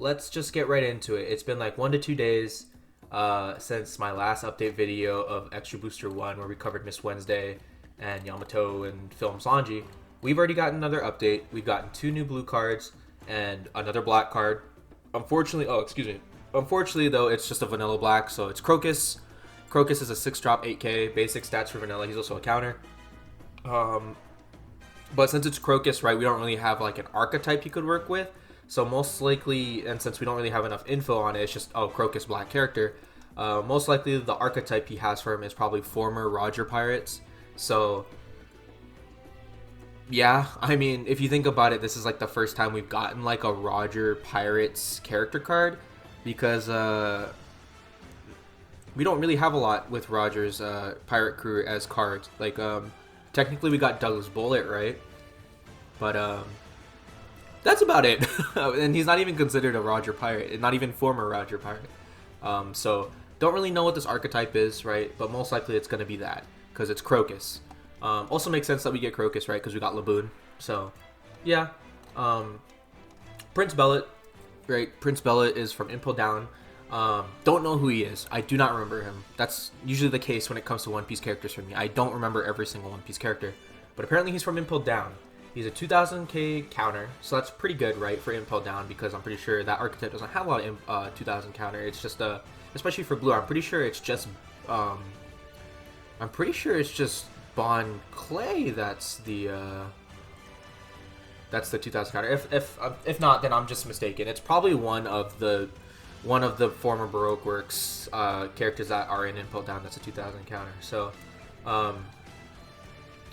let's just get right into it. It's been like 1 to 2 days since my last update video of Extra Booster 1 where we covered Miss Wednesday and Yamato and Film Sanji. We've already gotten another update. We've gotten 2 new blue cards and another black card. Unfortunately, though, it's just a vanilla black, so it's Crocus. Crocus is a 6-drop 8k, basic stats for vanilla. He's also a counter. But since it's Crocus, right, we don't really have like an archetype you could work with. So most likely, and since we don't really have enough info on it, it's just, oh, Crocus black character. Most likely the archetype he has for him is probably former Roger Pirates. So yeah, I mean, if you think about it, this is like the first time we've gotten like a Roger Pirates character card, because we don't really have a lot with Roger's pirate crew as cards. Like technically we got Douglas Bullet, right? But that's about it. And he's not even considered a Roger Pirate, not even former Roger Pirate. So don't really know what this archetype is, right? But most likely it's going to be that, because it's Crocus. Also makes sense that we get Crocus, right? Because we got Laboon. So yeah. Prince Bellet, right? Prince Bellet is from Impel Down. Don't know who he is. I do not remember him. That's usually the case when it comes to One Piece characters for me. I don't remember every single One Piece character. But apparently he's from Impel Down. He's a 2000k counter, so that's pretty good, right, for Impel Down, because I'm pretty sure that archetype doesn't have a lot of 2000 counter. It's just especially for blue, I'm pretty sure it's just Bon Clay that's the 2000 counter. If not, then I'm just mistaken. It's probably one of the former Baroque Works characters that are in Impel Down that's a 2000 counter. So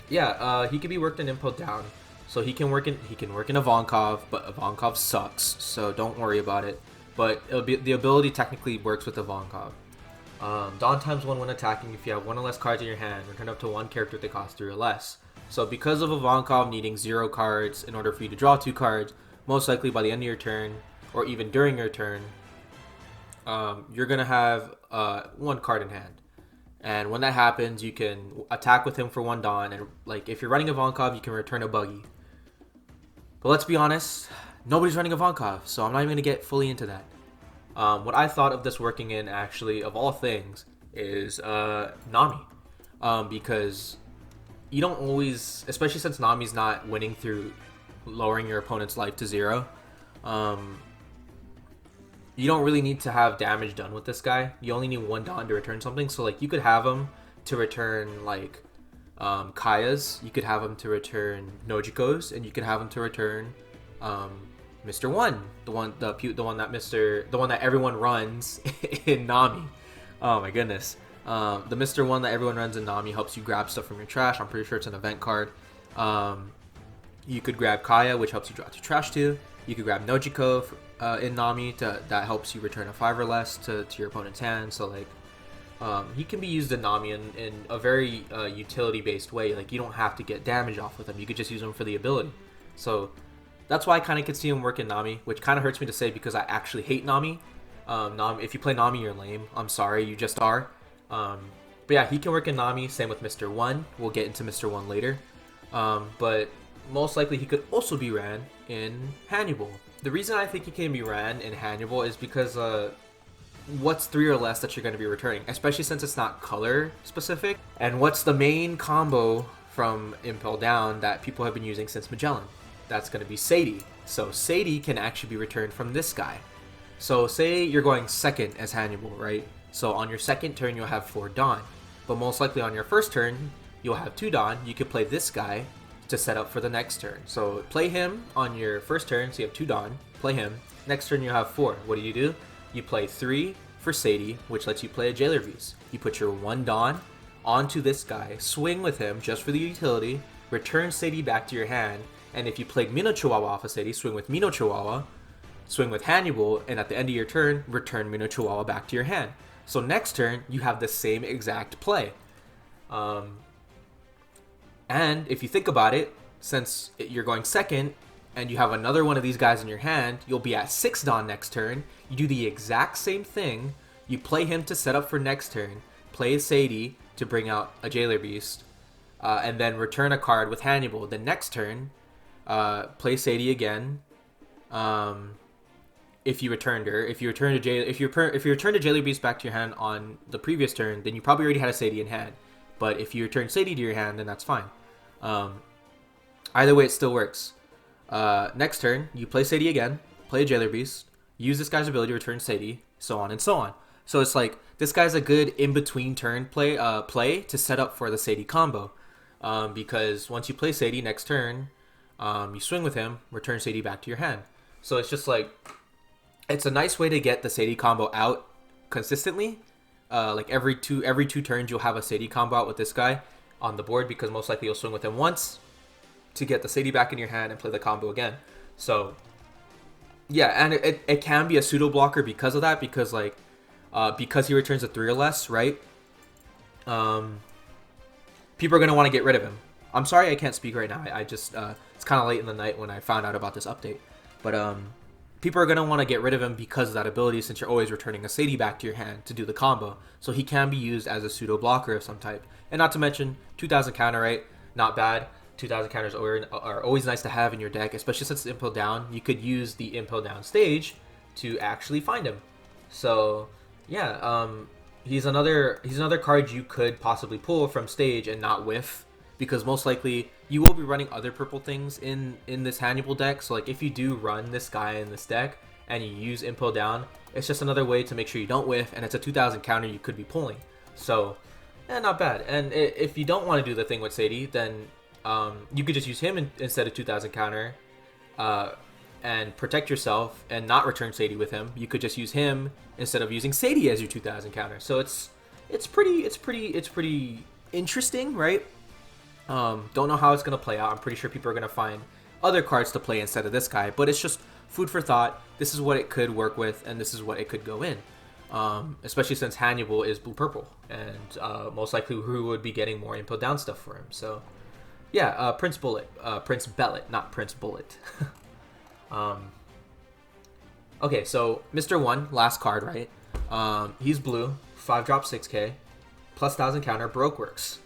yeah, he could be worked in Impel Down. So he can work in Ivankov, but Ivankov sucks, so don't worry about it. But the ability technically works with Ivankov. Dawn times 1 when attacking. If you have 1 or less cards in your hand, return up to 1 character that costs 3 or less. So because of Ivankov needing 0 cards in order for you to draw 2 cards, most likely by the end of your turn, or even during your turn, you're going to have 1 card in hand. And when that happens, you can attack with him for 1 Dawn, and like if you're running Ivankov, you can return a buggy. But let's be honest, nobody's running Ivankov, so I'm not even going to get fully into that. What I thought of this working in, actually, of all things, is Nami. Because you don't always, especially since Nami's not winning through lowering your opponent's life to 0, you don't really need to have damage done with this guy. You only need 1 Dawn to return something. So like you could have him to return like Kaya's, you could have him to return Nojiko's, and you could have him to return Mr. One, the one that everyone runs in Nami. Oh my goodness. The Mr. One that everyone runs in Nami helps you grab stuff from your trash. I'm pretty sure it's an event card. You could grab Kaya, which helps you draw 2 trash too. You could grab Nojiko in Nami that helps you return a 5 or less to your opponent's hand. So like he can be used in Nami in a very utility-based way. Like you don't have to get damage off with him. You could just use him for the ability. So that's why I kind of could see him work in Nami, which kind of hurts me to say because I actually hate Nami. If you play Nami, you're lame. I'm sorry, you just are. But yeah, he can work in Nami. Same with Mr. One. We'll get into Mr. One later. But most likely he could also be ran in Hannibal. The reason I think he can be ran in Hannibal is because what's 3 or less that you're going to be returning, especially since it's not color specific. And what's the main combo from Impel Down that people have been using since Magellan? That's going to be Sadie. So Sadie can actually be returned from this guy. So say you're going second as Hannibal, right? So on your second turn you'll have 4 Dawn, but most likely on your first turn you'll have 2 Dawn. You could play this guy to set up for the next turn. So play him on your first turn, so you have 2 Dawn, play him. Next turn you'll have 4. What do? You play 3 for Sadie, which lets you play a Jailer Beast. You put your 1 Dawn onto this guy, swing with him just for the utility, return Sadie back to your hand, and if you played Mino Chihuahua off of Sadie, swing with Mino Chihuahua, swing with Hannibal, and at the end of your turn, return Mino Chihuahua back to your hand. So next turn, you have the same exact play. And if you think about it, since you're going second, and you have another one of these guys in your hand, you'll be at 6 Dawn next turn. You do the exact same thing. You play him to set up for next turn, play Sadie to bring out a Jailer Beast, and then return a card with Hannibal. The next turn, play Sadie again, if you returned her. If you return if you return a Jailer Beast back to your hand on the previous turn, then you probably already had a Sadie in hand. But if you return Sadie to your hand, then that's fine. Either way, it still works. Next turn, you play Sadie again, play a Jailer Beast, use this guy's ability to return Sadie, so on and so on. So it's like, this guy's a good in-between turn play to set up for the Sadie combo. Because once you play Sadie next turn, you swing with him, return Sadie back to your hand. So it's just like, it's a nice way to get the Sadie combo out consistently. Like every two turns, you'll have a Sadie combo out with this guy on the board, because most likely you'll swing with him once to get the Sadie back in your hand and play the combo again. So yeah, and it can be a pseudo blocker because of that, because like because he returns a 3 or less, right? People are gonna want to get rid of him. I'm sorry I can't speak right now. I just it's kind of late in the night when I found out about this update, but people are gonna want to get rid of him because of that ability, since you're always returning a Sadie back to your hand to do the combo. So he can be used as a pseudo blocker of some type, and not to mention 2000 counter, right? Not bad. 2000 counters are always nice to have in your deck, especially since it's impel down. You could use the impel down stage to actually find him. So yeah, he's another card you could possibly pull from stage and not whiff, because most likely you will be running other purple things in this Hannibal deck. So like, if you do run this guy in this deck and you use impel down, it's just another way to make sure you don't whiff, and it's a 2000 counter you could be pulling. So yeah, not bad. And if you don't want to do the thing with Sadie, then you could just use him instead of 2000 counter, and protect yourself and not return Sadie with him. You could just use him instead of using Sadie as your 2000 counter. So it's pretty interesting, right? Don't know how it's gonna play out. I'm pretty sure people are gonna find other cards to play instead of this guy, but it's just food for thought. This is what it could work with, and this is what it could go in. Especially since Hannibal is blue purple, and most likely who would be getting more impel down stuff for him. So yeah, Prince Bellet, not Prince Bullet. Okay, so Mr. 1, last card, right? He's blue, 5-drop 6k, plus 1000 counter, Baroque works.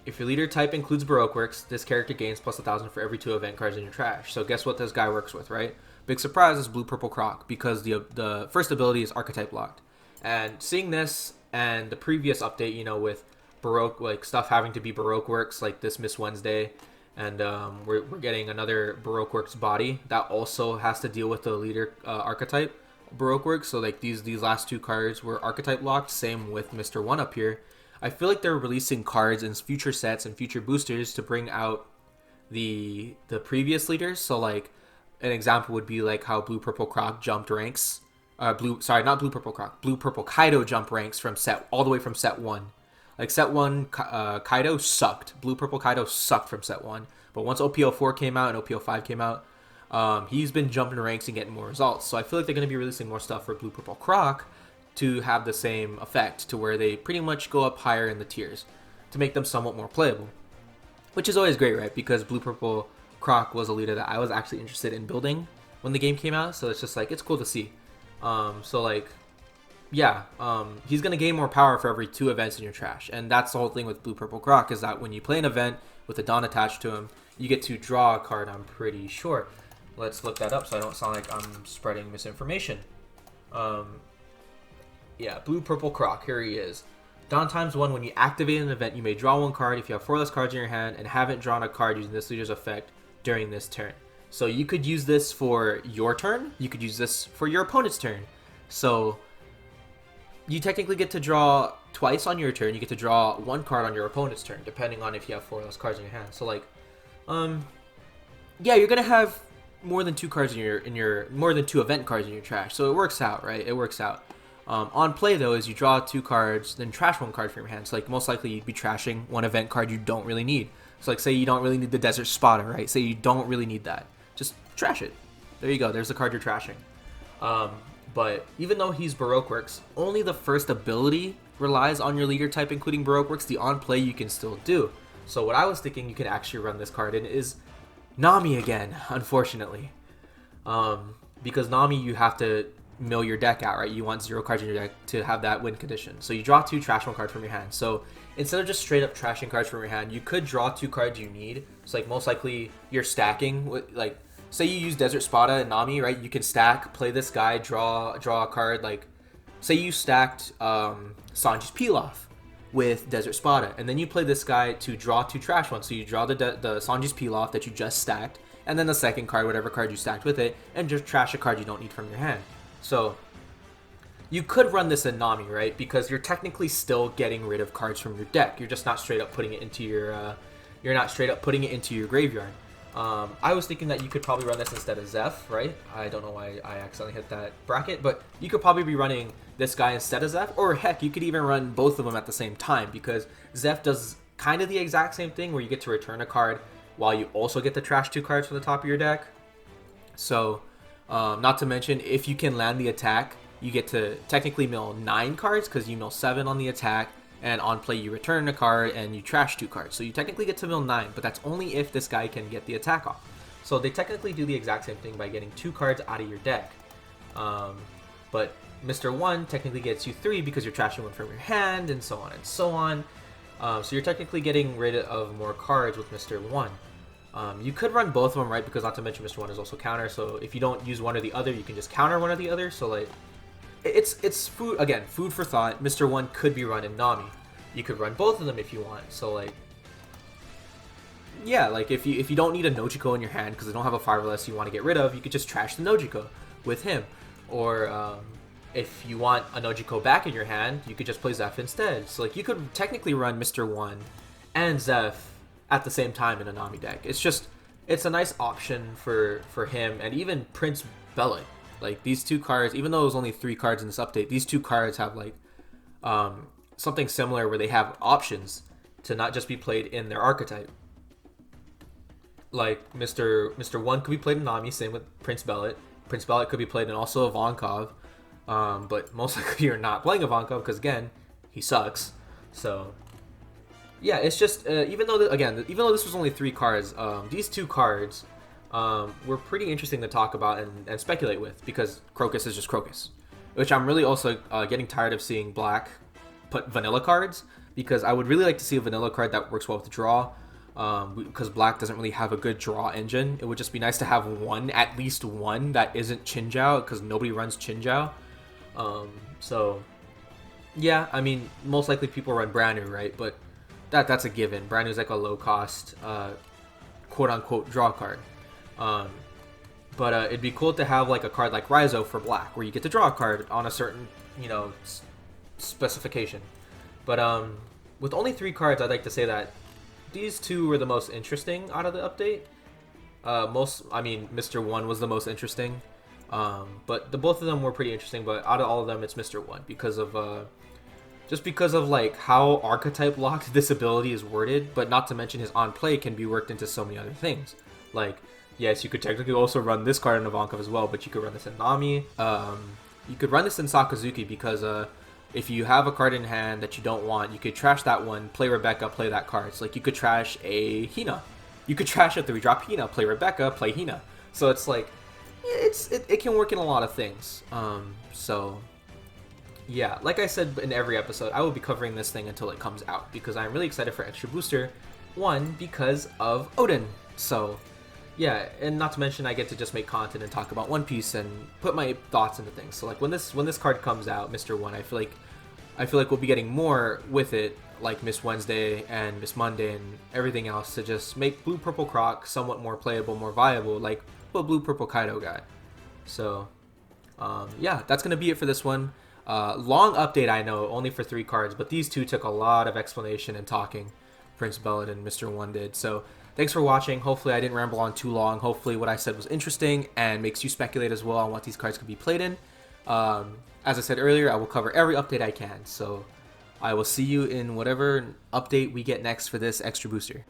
If your leader type includes Baroque works, this character gains plus 1000 for every 2 event cards in your trash. So guess what this guy works with, right? Big surprise is Blue Purple Croc, because the first ability is archetype locked. And seeing this and the previous update, you know, with Baroque, like stuff having to be Baroque works, like this Miss Wednesday, and we're getting another Baroque works body that also has to deal with the leader archetype Baroque works. So like these last 2 cards were archetype locked. Same with Mr. 1 up here. I feel like they're releasing cards in future sets and future boosters to bring out the previous leaders. So like an example would be like how Blue Purple Croc jumped ranks. Blue Purple Kaido jump ranks from all the way from set 1. Like set 1, Kaido sucked. Blue Purple Kaido sucked from set 1. But once OP04 came out and OP05 came out, he's been jumping ranks and getting more results. So I feel like they're going to be releasing more stuff for Blue Purple Croc to have the same effect, to where they pretty much go up higher in the tiers to make them somewhat more playable. Which is always great, right? Because Blue Purple Croc was a leader that I was actually interested in building when the game came out. So it's just like, it's cool to see. So like, yeah, he's going to gain more power for every 2 events in your trash. And that's the whole thing with Blue Purple Croc, is that when you play an event with a Dawn attached to him, you get to draw a card, I'm pretty sure. Let's look that up so I don't sound like I'm spreading misinformation. Yeah, Blue Purple Croc, here he is. Dawn times 1, when you activate an event, you may draw 1 card if you have 4 less cards in your hand and haven't drawn a card using this leader's effect during this turn. So you could use this for your turn, you could use this for your opponent's turn. So you technically get to draw twice on your turn. You get to draw 1 card on your opponent's turn, depending on if you have 4 less cards in your hand. So like, yeah, you're gonna have more than 2 cards in your more than 2 event cards in your trash. So it works out, right? It works out. On play though, is you draw 2 cards, then trash 1 card from your hand. So like, most likely you'd be trashing 1 event card you don't really need. So like, say you don't really need the Desert Spotter, right? Say you don't really need that, just trash it. There you go. There's the card you're trashing. But even though he's Baroque works, only the first ability relies on your leader type, including Baroque works. The on play you can still do. So what I was thinking you can actually run this card in is Nami again, unfortunately. Because Nami, you have to mill your deck out, right? You want 0 cards in your deck to have that win condition. So you draw 2, trash 1 card from your hand. So instead of just straight up trashing cards from your hand, you could draw 2 cards you need. So like, most likely you're stacking with, like, say you use Desert Spada and Nami, right? You can stack, play this guy, draw a card. Like, say you stacked Sanji's Pilaf with Desert Spada, and then you play this guy to draw 2 trash ones. So you draw the Sanji's Pilaf that you just stacked, and then the second card, whatever card you stacked with it, and just trash a card you don't need from your hand. So you could run this in Nami, right? Because you're technically still getting rid of cards from your deck. You're just not straight up putting it into your graveyard. I was thinking that you could probably run this instead of Zeph, right? I don't know why I accidentally hit that bracket, but you could probably be running this guy instead of Zeph, or heck, you could even run both of them at the same time, because Zeph does kind of the exact same thing where you get to return a card while you also get to trash 2 cards from the top of your deck. So, not to mention, if you can land the attack, you get to technically mill 9 cards because you mill 7 on the attack, and on play you return a card and you trash 2 cards. So you technically get to mill 9, but that's only if this guy can get the attack off. So they technically do the exact same thing by getting 2 cards out of your deck. But Mr. 1 technically gets you 3 because you're trashing 1 from your hand, and so on and so on. So you're technically getting rid of more cards with Mr. 1. You could run both of them, right? Because not to mention Mr. 1 is also counter. So if you don't use one or the other, you can just counter one or the other. So like, it's food, again, food for thought. Mr. 1 could be run in Nami. You could run both of them if you want. So like, yeah, like if you don't need a Nojiko in your hand because they don't have a 5 or less you want to get rid of, you could just trash the Nojiko with him. Or if you want a Nojiko back in your hand, you could just play Zeph instead. So like, you could technically run Mr. 1 and Zeph at the same time in a Nami deck. It's a nice option for him, and even Prince Bellet. Like, these 2 cards, even though it was only 3 cards in this update, these 2 cards have like something similar where they have options to not just be played in their archetype. Like Mr. 1 could be played in Nami, same with Prince Bellet. Prince Bellet could be played in also Ivankov, but most likely you're not playing Ivankov because, again, he sucks. So yeah, it's just even though this was only 3 cards, these 2 cards were pretty interesting to talk about and speculate with, because Crocus is just Crocus, which I'm really also getting tired of seeing Black put vanilla cards, because I would really like to see a vanilla card that works well with draw, because Black doesn't really have a good draw engine. It would just be nice to have at least one that isn't Chinjiao, because nobody runs Chinjiao. So yeah, I mean, most likely people run brand new, right? But that's a given. Brand new is like a low cost quote unquote draw card. But it'd be cool to have like a card like Raizo for Black, where you get to draw a card on a certain, specification. But with only 3 cards, I'd like to say that these 2 were the most interesting out of the update. Mr. 1 was the most interesting. But both of them were pretty interesting. But out of all of them, it's Mr. 1 because of like how archetype locked this ability is worded. But not to mention his on play can be worked into so many other things. Like, yes, you could technically also run this card in Ivankov as well, but you could run this in Nami. You could run this in Sakazuki because if you have a card in hand that you don't want, you could trash that one, play Rebecca, play that card. So like, you could trash a Hina. You could trash a 3-drop Hina, play Rebecca, play Hina. So it's like, it can work in a lot of things. So yeah, like I said in every episode, I will be covering this thing until it comes out, because I'm really excited for Extra Booster 1 because of Odin. So yeah, and not to mention I get to just make content and talk about One Piece and put my thoughts into things. So like, when this card comes out, Mr. 1, I feel like we'll be getting more with it, like Miss Wednesday and Miss Monday and everything else, to just make Blue Purple Croc somewhat more playable, more viable, like a Blue Purple Kaido guy. So yeah, that's gonna be it for this one. Long update, I know, only for 3 cards, but these 2 took a lot of explanation and talking. Prince Bellet and Mr. 1 did. So thanks for watching. Hopefully I didn't ramble on too long. Hopefully what I said was interesting and makes you speculate as well on what these cards could be played in. As I said earlier, I will cover every update I can. So I will see you in whatever update we get next for this Extra Booster.